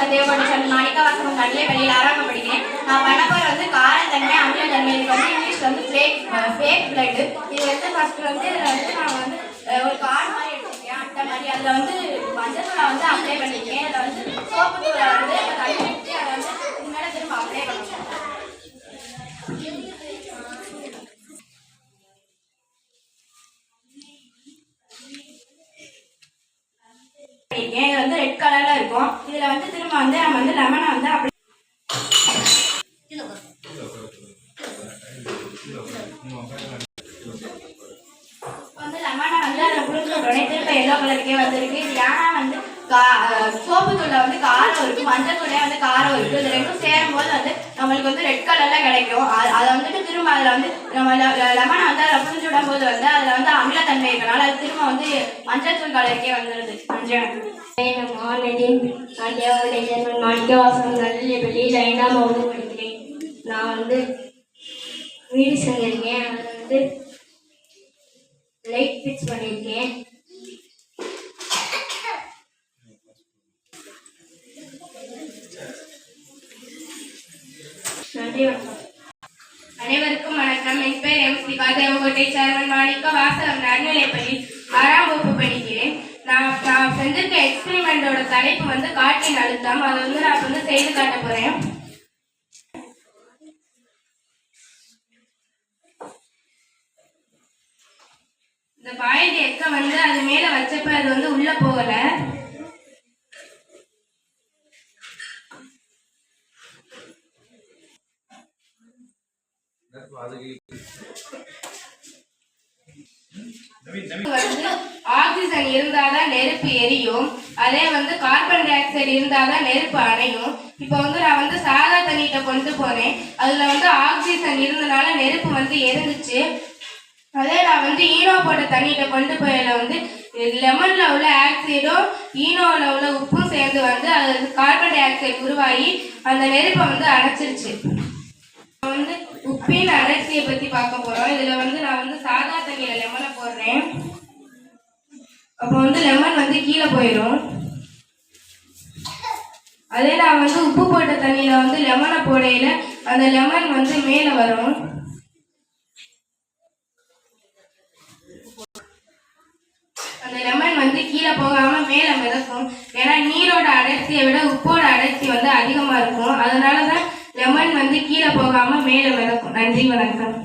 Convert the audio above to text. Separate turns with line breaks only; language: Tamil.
சத்தியகோட்டேஸ்வரன் மாணிக்க வாசகம் நடுநிலை பள்ளியில் 6ஆம் வகுப்பு படிக்கிறேன். நான் பண்ண போகிற வந்து காரத்தன்மை அமிலத்தன்மை. இதுக்கு வந்து இங்கிலீஷ் வந்து ஃபேக் பிளட். இது வந்து ஃபர்ஸ்ட் வந்து நான் வந்து ஒரு கார்டு மாதிரி எடுத்துருக்கேன். அந்த மாதிரி அதில் வந்து மஞ்சள் தூளை வந்து அப்ளை பண்ணியிருக்கேன். அதில் வந்து சோப்பு தூளை வந்து தண்ணி ஊற்றி அதை வந்து இது மேலே திரும்ப அப்ளை பண்ணிருக்கேன். இது வந்து ரெட் கலர்ல இருக்கும். இதுல வந்து திரும்ப வந்து நம்ம வந்து லெமனை வந்து அப்படி வந்து லெமனை வந்து அதை புளிஞ்ச உடனே திரும்ப எல்லோ கலருக்கே வந்துருக்கு. இது ஏன்னா வந்து சோப்பு தூள்ல வந்து காரம் இருக்கு, மஞ்சள் தூளே வந்து காரம் இருக்கு. இது ரெண்டும் சேரும் போது வந்து நம்மளுக்கு வந்து ரெட் கலர்ல கிடைக்கும். அதை வந்துட்டு திரும்ப அதுல வந்து நம்ம லெமனை வந்து அதில் புளிஞ்சு விடும் போது வந்து அதுல வந்து அமிலத்தன்மை இருக்கனால அது திரும்ப வந்து மஞ்சள் தூள் கலருக்கே வந்துடுது.
மாணிக்க வாசகம் நடுநிலை பள்ளியில் 5ஆம் வகுப்பு படிக்கிறேன். நான் வந்து வீடு செஞ்சிருக்கேன். அதில் வந்து லைட் ஃபிக்ஸ் பண்ணியிருக்கேன். நன்றி, வணக்கம்.
அனைவருக்கும் வணக்கம். என் பேர் எம் சத்தியகோட்டேஸ்வரன் மாணிக்க வாசகம் நடுநிலை பள்ளி 6ஆம் வகுப்பு படிக்கிறேன். நான் செஞ்சிருக்க எக்ஸ்பெரிமெண்டோட தலைப்பு வந்து காற்றின் அழுத்தம். அதை வந்து நான் வந்து செய்து காட்ட போறேன். இந்த பாயிண்ட் எக்க வந்து அது மேல வச்சப்ப அது வந்து உள்ள போகல. ஆக்சிஜன் இருந்தாதான் நெருப்பு எரியும். அதே வந்து கார்பன் டை ஆக்சைடு இருந்தாதான் நெருப்பு அணையும். இப்போ வந்து நான் வந்து சாதா தண்ணிட்ட கொண்டு போனேன். அதுல வந்து ஆக்சிஜன் இருந்தனால நெருப்பு வந்து எரிஞ்சிச்சு. அதே நான் வந்து ஈனோ போட்ட தண்ணிட்ட கொண்டு போயில வந்து லெமன்ல உள்ள ஆக்சைடும் ஈனோவில் உள்ள உப்பும் சேர்ந்து வந்து அது கார்பன் டை ஆக்சைடு உருவாகி அந்த நெருப்பை வந்து அணைச்சிருச்சு. வந்து உப்பின் அடர்த்தியை பத்தி பார்க்க போறோம். இதுல வந்து நான் வந்து சாதா தண்ணியில லெமனை போடுறேன். அப்போ வந்து லெமன் வந்து கீழே போயிடும். அதே நான் வந்து உப்பு போட்ட தண்ணியில வந்து லெமனை போடையில அந்த லெமன் வந்து மேல வரும். அந்த லெமன் வந்து கீழே போகாம மேல மிதக்கும். ஏன்னா நீரோட அடர்த்தியை விட உப்போட அடர்த்தி வந்து அதிகமா இருக்கும். அதனாலதான் லெமன் வந்து கீழே போகாம மேல மிதக்கும். நன்றி, வணக்கம்.